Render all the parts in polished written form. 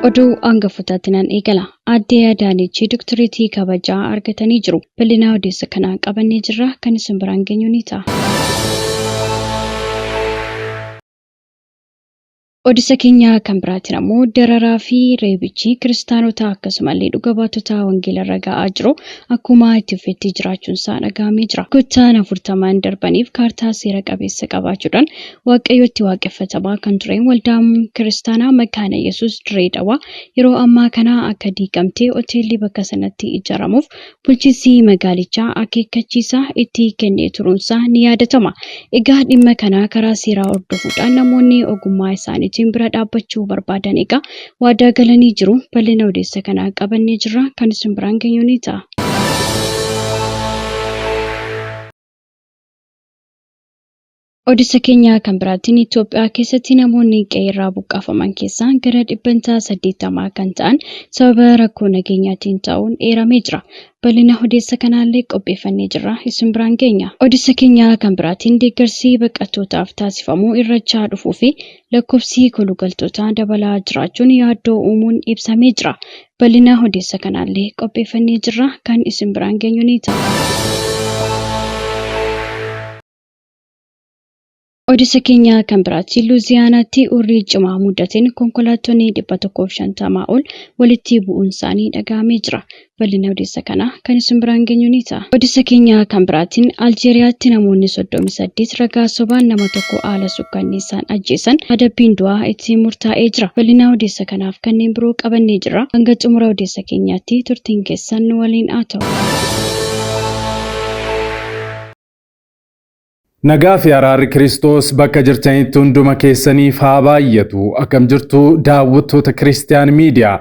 Oduu hangafutaatiin eegala. Aadde Adaanech doktoreetii kabajaa argatanii jiru. Bal'ina odeessa kanaa qabannee jirra. Kan isin biraan geenyu ni ta'a. Odeessa keenya kan biraatiin ammoo dararaa fi reebichi kiristaanota akkasumallee dhuga baatota wangeelarra ga'aa jiru akkuma itti fufeetti jiraachuun isaa dhagahamee jira. Goottaan 40 darbaniif kaartaa seera qabeessa qabaachuudhaan waaqayyotti waaqeffatamaa kan tureen waldaan kiristaanaa Makaana Yesuus Diree Dhawaa yeroo ammaa kana akka diigamtee hoteelli bakka sanatti ijaaramuuf bulchiinsi magaalichaa akeekkachiisa itti kennee turuunsaa ni yaadatama. Egaa dhimma kana karaa seeraa hordofuudhaan namoonni ogummaa isaanii bira dhaabbachuu barbaadan egaa waadaa galanii jiru. Bal'ina odeessa kanaa qabannee jirra. Kan isin biraan geenyu ni ta'a. Odeessa keenya kan biraatiin Itoophiyaa keessatti namoonni qe'ee buqqaafaman keessaa gara 80 kan ta'an sababa rakkoo nageenyaatiin ta'uun eeramee jira. Bal'ina odeessa kanaallee qopheeffannee jirra. Isin biraan geenya. Odeessa keenya kan biraatiin deeggarsi baqattootaaf taasifamuu irrachaa dhufuu fi lakkoofsi kolugaltootaa dabalaa jiraachuun yaaddoo uumuun ibsamee jira. Bal'ina odeessa kanaallee qopheeffannee jirra. Kan isin biraan geenyu ni ta'a. Odeessa keenya kan biraatiin Luuziyaanaatti urrii cimaa mudateen konkolaattonni 150 ol walitti bu'uun isaanii dhagahamee jira. Bal'ina odeessa kanaa kan isin biraan geenyu ni ta'a. Odeessa keenya kan biraatiin Aljeeriyaatti namoonni 38 ragaa sobaan nama tokko haala sukkanneessaan ajjeesan adabbiin du'aa itti murtaa'ee jira. Bal'ina odeessa kanaaf kanneen biroo qabannee jirra. Hanga xumura odeessa keenyaatti turtiin keessan waliin haa ta'u. Nagaa fi araarri Kiristoos bakka jirtanitti hunduma keessaniif haa baay'atu. Akkam jirtu daawwattoota Kiristiyaan Miidiyaa.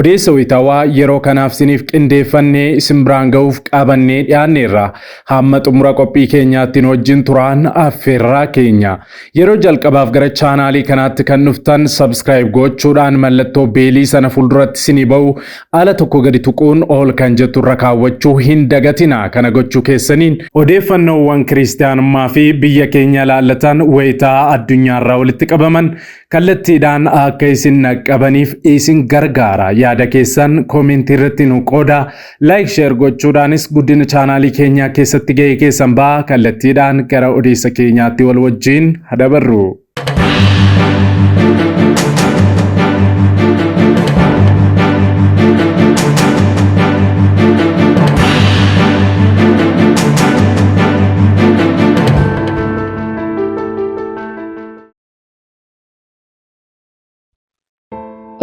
Odeessa wayitaawaa yeroo kanaaf isiniif qindeeffannee isin biraan ga'uuf qabannee dhiyaanneerra. Hamma xumura qophii keenyaatti wajjin turaan affeerraa keenya. Yeroo jalqabaaf gara chaanaalii kanaatti kan dhuftan subscribe gochuudhaan mallattoo beelii sana fuulduratti isinii ba'u ala tokko gadi tuquun ol kan jettu irra kaawwachuu hin dagatina. Kana gochuu keessaniin odeeffannoowwan kiristiyaanummaa fi biyya keenya laallatan wayitaa addunyaarraa walitti qabaman kallattiidhaan akka isin qaqqabaniif isin gargaara. Yaada keessan koomentii irratti nu qooda. Like share gochuudhaanis guddina chaanaalii keenyaa keessatti gahee keessan ba'a. Kallattiidhaan gara odeessa keenyaatti wal wajjin hadabarru.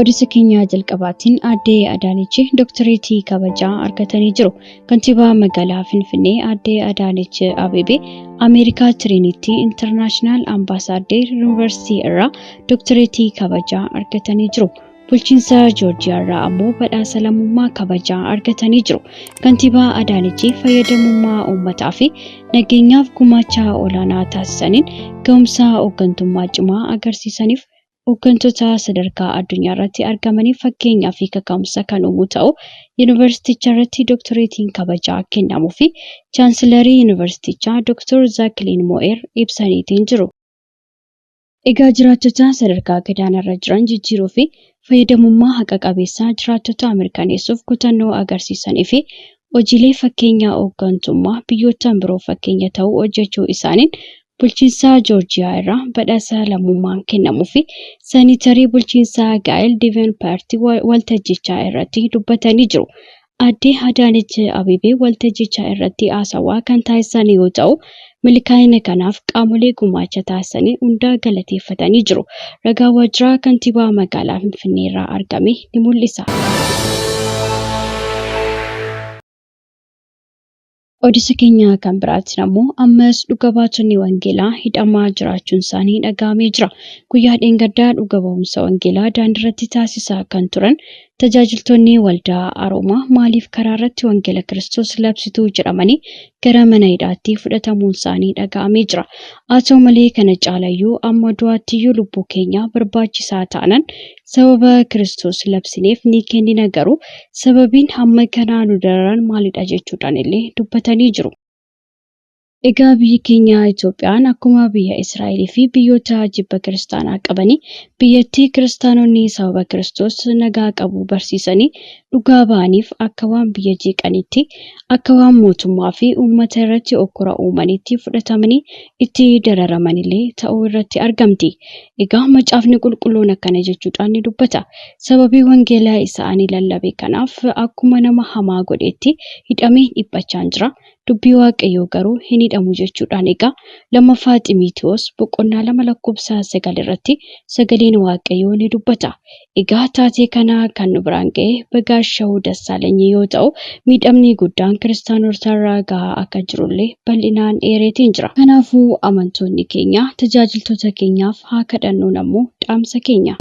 Odeessa keenya jalqabaatiin Aadde Adaanech doktoreetii kabajaa argatanii jiru. Kantiibaa magaalaa Finfinnee Aadde Adaanech Abeebee Ameerikaa Trinity International Ambassador University irraa doktoreetii kabajaa argatanii jiru. Bulchiinsa Joorjiyaa irraa ammoo badhaasa lammummaa kabajaa argatanii jiru. Kantiibaa Adaanech fayyadamummaa uummataa fi nageenyaaf gumaacha olaanaa taasisaniin ga'umsa hooggantummaa cimaa agarsiisaniif hooggantoota sadarkaa addunyaa irratti argamanii fakkeenyaa fi kaka'umsa kan uumu ta'u yuunivarsiiticha irratti doktoreetiin kabajaa kennamuu fi chaansilarii yuunivarsiitichaa Dr. Zaakiliin Mo'eer ibsaniitiin jiru. Egaa jiraattota sadarkaa gadaanarra jiran jijjiiruu fi fayyadamummaa haqa qabeessaa jiraattota mirkaneessuuf kutannoo agarsiisanii fi hojiilee fakkeenyaa hooggantummaa biyyoota biroo fakkeenya ta'uu hojjechuu isaaniin bulchiinsa Joorjiyaa irraa badhaasa lammummaan kennamuu fi saanitarii bulchiinsa Gaa'el Diiveen Paartii waltajjichaa irratti dubbatanii jiru. Aadde Adaanech Abeebee waltajjichaa irratti haasawaa kan taasisan yoo ta'u, milkaa'ina kanaaf qaamolee gumaacha taasisanii hunda galateeffatanii jiru. Ragaa waajjira kantiibaa magaalaa Finfinnee irraa argame ni mul'isa. Odeessa keenya kan biraatiin ammoo ammas dhuga baatonni wangeelaa hidhamaa jiraachuun isaanii dhagahamee jira. Guyyaa dheengaddaa dhuga ba'umsa wangeelaa daandiirratti taasisaa kan turan tajaajiltoonni waldaa Aroomaa maaliif karaa irratti wangeela Kiristoos labsituu jedhamanii gara mana hidhaatti fudhatamuun isaanii dhagahamee jira. Haa ta'u malee kana caalayyuu amma du'aattiyyuu lubbuu keenya barbaachisaa ta'anan sababa Kiristoos labsineef ni kennina garuu sababiin hamma kanaa nu dararan maalidha jechuudhaan illee dubbatanii jiru. Egaa biyyi keenya Itoophiyaan akkuma biyya Israa'elii fi biyyoota jibba kiristaanaa qabanii biyyattii kiristaanonni sababa Kiristoos nagaa qabu barsiisanii dhugaa ba'aniif akka waan biyya jeeqanitti akka waan mootummaa fi uummata irratti okkora uumanitti fudhatamanii itti dararamanillee ta'uu irratti argamti. Egaa macaafni qulqulluun akkana jechuudhaan ni dubbata. Sababii wangeelaa isaanii lallabe kanaaf akkuma nama hamaa godhetti hidhamee dhiphachaa jira. Dubbii Waaqayyoo garuu hin hidhamu jechuudhaan egaa lammaffaa Xiimotewos boqonnaa 2:9 irratti sagaleen Waaqayyoo ni dubbata. Egaa taatee kana kan nu biraan ga'e Begaashawuu Dassaalany yoo ta'u miidhamni guddaan kiristaanota irraa gahaa akka jirullee bal'inaan eereetiin jira. Kanaafuu amantoonni keenya tajaajiltoota keenyaaf haa kadhannuun ammoo dhaamsa keenya.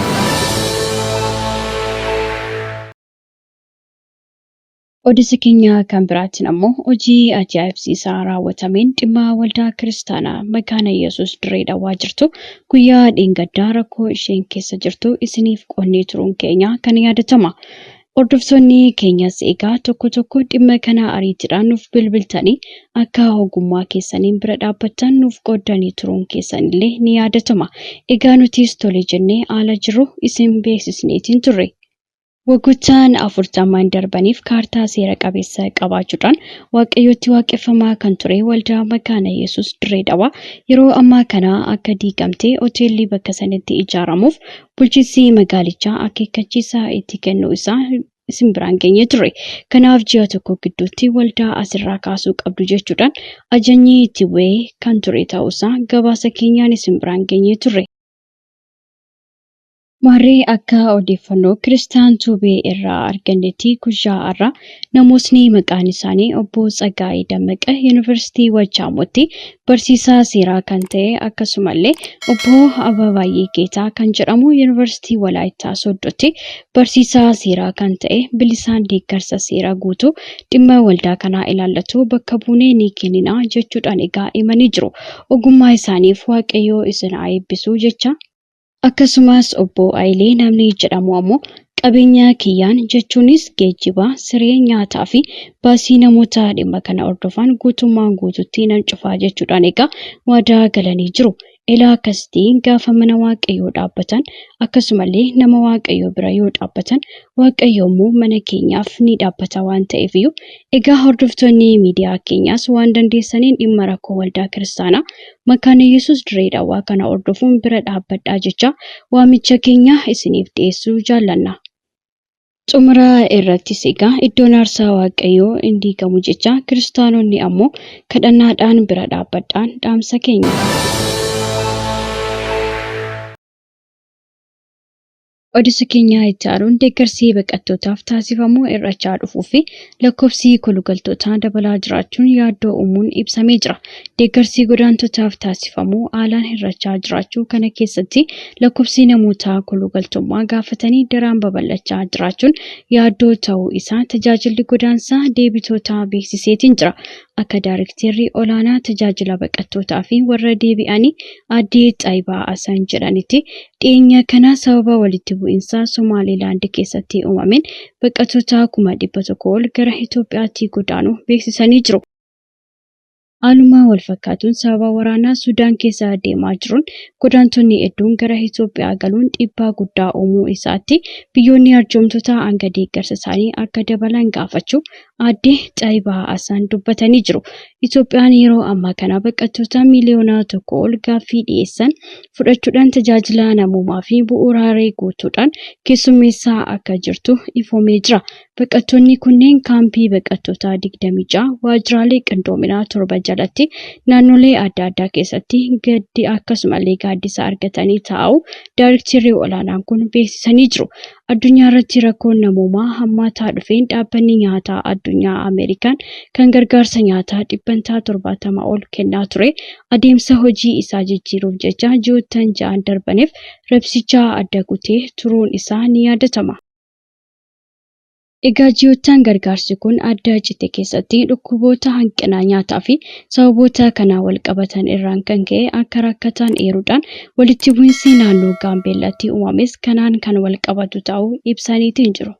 Odeessa keenya kan biraatiin ammoo hojii ajaa'ibsiisaa raawwatameen dhimma waldaa kiristaanaa Makaana Yesuus Dirree Dhawaa jirtu guyyaa dheengaddaa rakkoo isheen keessa jirtu isiniif qoonnee turuun keenya kan yaadatama. Hordoftoonni keenyas egaa tokko dhimma kana ariitiidhaan nuuf bilbiltanii akka ogummaa keessaniin bira dhaabbattan nuuf qooddanii turuun keessanillee ni yaadatama. Egaa nutis tole jennee haala jiru isin beeksisneetiin turre. Waggoottan 40 darbaniif kaartaa seera qabeessa qabaachuudhaan Waaqayyootti waaqeffamaa kan ture waldaa Makaana Yesuus Dirree Dhawaa yeroo ammaa kana akka diigamtee hoteelli bakka sanatti ijaaramuuf bulchiinsi magaalichaa akeekkachiisa itti kennu isaa isin biraan geenye ture. Kanaaf ji'a tokko gidduutti waldaa asirraa kaasuu qabdu jechuudhaan ajajni itti bu'ee kan ture ta'uusaa gabaasa keenyaan isin biraan geenye ture. Maarree akka odeeffannoo Kiristaan Tuubee irraa argannetti guyyaa har'aa namootni maqaan isaanii obbo Tsaggaayee Dammaqaa Yuunivarsiitii Wachaamootti barsiisaa seeraa kan ta'e akkasumallee obbo Ababaayee Geetaa kan jedhamu Yuunivarsiitii Walaayittaa Sooddootti barsiisaa seeraa kan ta'e bilisaan deeggarsa seeraa guutuu dhimma waldaa kanaa ilaallatu bakka buunee ni kennina jechuudhaan egaa himanii jiru. Ogummaa isaaniif Waaqayyoo isin haa eebbisu jecha. Akkasumas obbo Ayilee namni jedhamu ammoo qabeenya kiyyaan jechuunis geejjiba, siree nyaataa fi baasii namoota dhimma kana hordofan guutummaan guututti nan cufaa jechuudhaan egaa waadaa galanii jiru. Ilaa akkasitiin gaafa mana Waaqayyoo dhaabbatan akkasumallee nama Waaqayyoo bira yoo dhaabbatan Waaqayyoo immoo mana keenyaaf ni dhaabbata waan ta'eef iyyuu egaa hordoftoonni miidiyaa keenyaas waan dandeessaniin dhimma rakkoo waldaa kiristaanaa Makaana Yesuus Dirree Dhawaa kana hordofuun bira dhaabbadhaa jecha waamicha keenya isiniif dhiyeessuu jaallanna. Xumura irrattis egaa iddoon aarsaa Waaqayyoo hin diigamu jecha kiristaanonni ammoo kadhannaadhaan bira dhaabbadhaan dhaamsa keenya. Odeessa keenya itti aanuun deeggarsi baqattootaaf taasifamuu irrachaa dhufuu fi lakkoofsi kolugaltootaa dabalaa jiraachuun yaaddoo uumuun ibsamee jira. Deeggarsi godaantotaaf taasifamuu haalaan irrachaa jiraachuu kana keessatti lakkoofsi namoota kolugaltummaa gaafatanii daraan babal'achaa jiraachuun yaaddoo ta'uu isaa tajaajilli godaansaa deebitootaa beeksiseetiin jira. Akka Daayirektarri olaanaa tajaajila baqattootaa fi warra deebi'anii Aadde Xaayibaa Asan jedhanitti dhiyeenya kana sababa walitti bu'iinsa Somaaliilaand keessatti uumameen baqattoota 100,000 ol gara Itoophiyaatti godaanuu beeksisanii jiru. Haaluma wal fakkaatuun sababa waraanaa Sudaan keessa deemaa jiruun godaantonni hedduun gara Itoophiyaa galuun dhiibbaa guddaa uumuu isaatti biyyoonni arjoomtoota hanga deeggarsa isaanii akka dabalan gaafachuu Aadde Xaayibaa Asan dubbatanii jiru. Itoophiyaan yeroo ammaa kana baqattoota miliyoona 1 ol gaaffii dhiyeessan fudhachuudhaan tajaajila namoomaa fi bu'uuraalee guutuudhaan keessummeessaa akka jirtu ifoomee jira. Baqattoonni kunneen kaampii baqattootaa 26 waajjiraalee qindoominaa 7 jalatti naannolee adda addaa keessatti gaddi akkasumallee gaaddisa argatanii taa'u Daayirektarri olaanaan kun beeksisanii jiru. Addunyaa irratti rakkoon namoomaa hammaataa dhufeen dhaabbanni nyaataa addunyaa Ameerikaan kan gargaarsa nyaataa 70 ol kennaa ture adeemsa hojii isaa jijjiiruuf jecha ji'oottan 6 darbaniif rabsicha adda kutee turuun isaa ni yaadatama. Egaa ji'oottan gargaarsi kun adda cite keessatti dhukkuboota hanqina nyaataa fi sababoota kanaa wal qabatan irraan kan ka'e akka rakkatan eeruudhaan walitti bu'iinsi naannoo Gaambeellaatti uumames kanaan kan wal qabatu ta'uu ibsaniitiin jiru.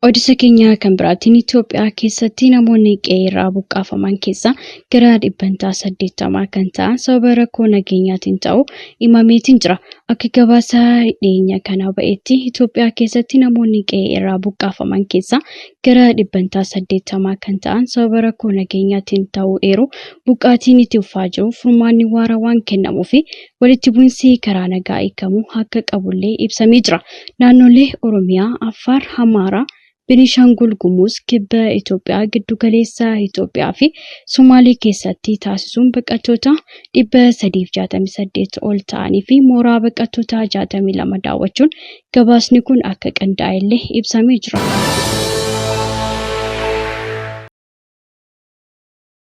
Odeessa keenya kan biraatiin Itoophiyaa keessatti namoonni qe'ee irraa buqqaafaman keessa gara 80 kan ta'an sababa rakkoo nageenyaatiin ta'uu himameetiin jira. Akka gabaasa dhiyeenya kana ba'eetti Itoophiyaa keessatti namoonni qe'ee irraa buqqaafaman keessa gara 80 kan ta'an sababa rakkoo nageenyaatiin ta'uu eeru buqqaatiin itti fufaa jiru furmaanni waaraa waan kennamuu fi walitti bu'iinsi karaa nagaa eegamuu akka qabullee ibsamee jira. Naannolee Oromiyaa, Affaar, Amaaraa, Benishangul Gumuz, Kibba Itoophiyaa, Giddu Galeessa Itoophiyaa fi Somaalee keessatti taasisuun baqattoota 368 ol ta'anii fi mooraa baqattoota 62 daawwachuun gabaasni kun akka qindaa'ellee ibsamee jira.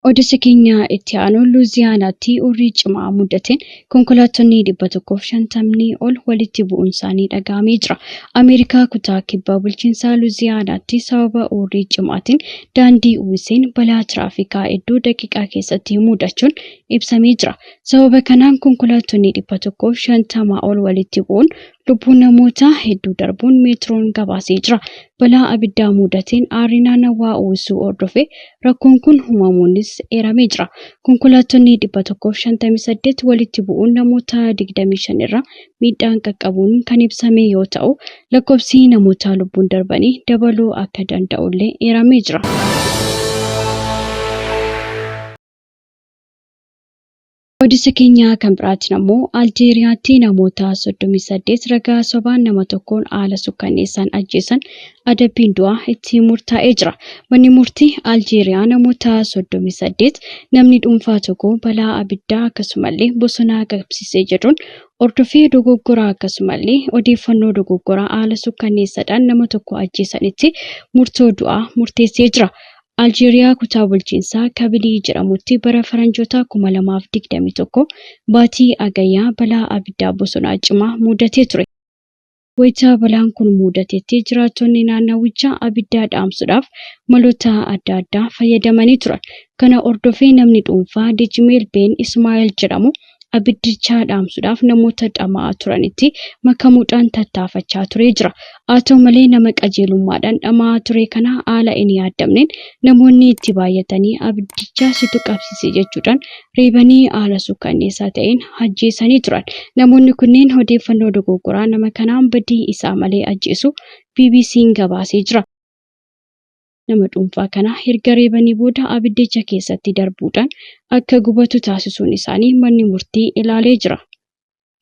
Odeessa keenya itti aanu Luuziyaanaatti urrii cimaa mudateen konkolaattonni 150 ol walitti bu'uun isaanii dhaga'amee jira. Ameerikaa kutaa kibba bulchiinsa Luuziyaanaatti sababa urrii cimaatiin daandii uwwiseen balaa tiraafikaa hedduu daqiiqaa keessatti mudachuun ibsamee jira. Sababa kanaan konkolaattonni 150 ol walitti bu'uun lubbuun namoota hedduu darbuun meetroon gabaasee jira. Balaa abiddaa mudateen aarri naannawaa uwwisuu hordofee rakkoon kun uumamuunis eeramee jira. Konkolaattonni 158 walitti bu'uun namoota 25 irra miidhaan qaqqabuun kan ibsame yoo ta'u, lakkoofsi namoota lubbuun darbanii dabaluu akka danda'ullee eeramee jira. Odeessa keenya kan biraatiin ammoo Aljeeriyaatti namoota 38 ragaa sobaan nama tokkoon haala sukkanneessaan ajjeesan adabbiin du'aa itti murtaa'ee jira. Manni murtii Aljeeriyaa namoota 38 namni dhuunfaa tokko balaa abiddaa akkasumallee bosonaa qabsiisee jedhuun hordofii dogoggoraa akkasumallee odeeffannoo dogoggoraa haala sukkanneessaadhaan nama tokko ajjeesanitti murtoo du'aa murteessee jira. Aljeeriyaa kutaa bulchiinsaa Kabilii jedhamutti bara faranjoota 2021 baatii agayyaa balaa abiddaa bosonaa cimaa mudatee ture. Wayita balaan kun mudatetti jiraattonni naannawichaa abiddaa dhaamsuudhaaf maloota adda addaa fayyadamanii turan. Kana hordofee namni dhuunfaa Dejimeel Ben Ismaa'eel jedhamu abiddicha dhaamsuudhaaf namoota dhamaa turanitti makamuudhaan tattaafachaa ture jira. Haa ta'u malee nama qajeelummaadhaan dhamaa ture kana haala hin yaadamneen namoonni itti baay'atanii abiddicha situ qabsiise jechuudhaan reebanii haala sukkanneessaa ta'een ajjeesanii turan. Namoonni kunneen odeeffannoo dogoggoraa nama kanaan badii isaa malee ajjeesu BBC'n gabaasee jira. Nama dhuunfaa kana erga reebanii booda abiddicha keessatti darbuudhaan akka gubatu taasisuun isaanii manni murtii ilaalee jira.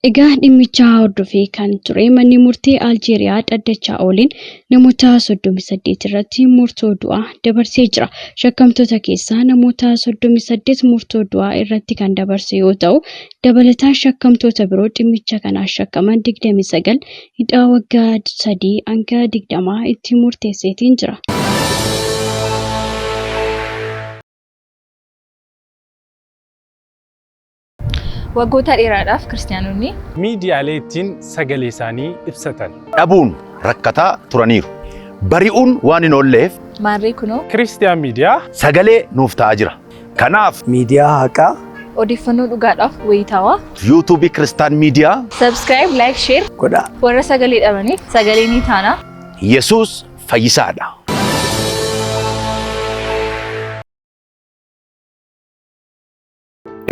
Egaa dhimmicha hordofee kan ture manni murtii Aljeeriyaa dhaddachaa ooliin namoota 38 irratti murtoo du'aa dabarsee jira. Shakkamtoota keessaa namoota 38 murtoo du'aa irratti kan dabarse yoo ta'u, dabalataan shakkamtoota biroo dhimmicha kanaan shakkaman 29 hidhaa waggaa 3 hanga 20 itti murteesseetiin jira. Waggoota dheeraadhaaf kiristaanonni miidiyaalee ittiin sagalee isaanii ibsatan dhabuun rakkataa turaniiru. Bari'uun waan hin oolleef maarree kunoo Kiristiyaan miidiyaa sagalee nuuf ta'aa jira. Kanaaf miidiyaa haqaa odeeffannoo dhugaadhaaf wayitaawaa yuutuubii Kiristaan miidiyaa subscribe, like, share godhaa. warra sagalee dhabaniif sagalee ni taana. Yesuus fayyisaadha.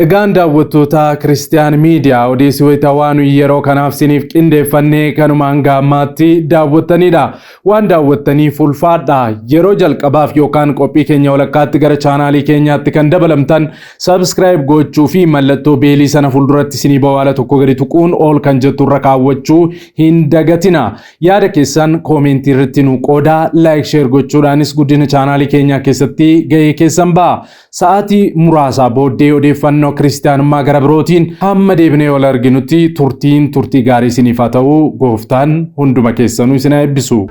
Egaan daawwattoota Kiristiyaan miidiyaa odeessii wayitaawaa yeroo kanaaf siniif qindeeffannee kanumaan gaammaatti daawwattanidha. Waan daawwattaniif ulfaadha. Yeroo jalqabaaf yookaan qophii keenya walakkaatti gara chaanaalii keenyaatti kan dabalamtan subscribe gochuu fi mallattoo beelii sana fuulduratti sinii bawwaala tokko gadi tuquun ol kan jettu irra kaawwachuu hin dagatina. Yaada keessan koomentii irratti nu qoodaa, like, share gochuudhaanis guddina chaanaalii keenyaa keessatti gahee keessan ba'a. Sa'aatii muraasaa booddee odeeffannoo Kiristaanummaa gara birootiin hamma deebinee wal arginutti turtii gaarii isiniif haa ta'u. Gooftaan hunduma keessanuu isin haa eebbisu.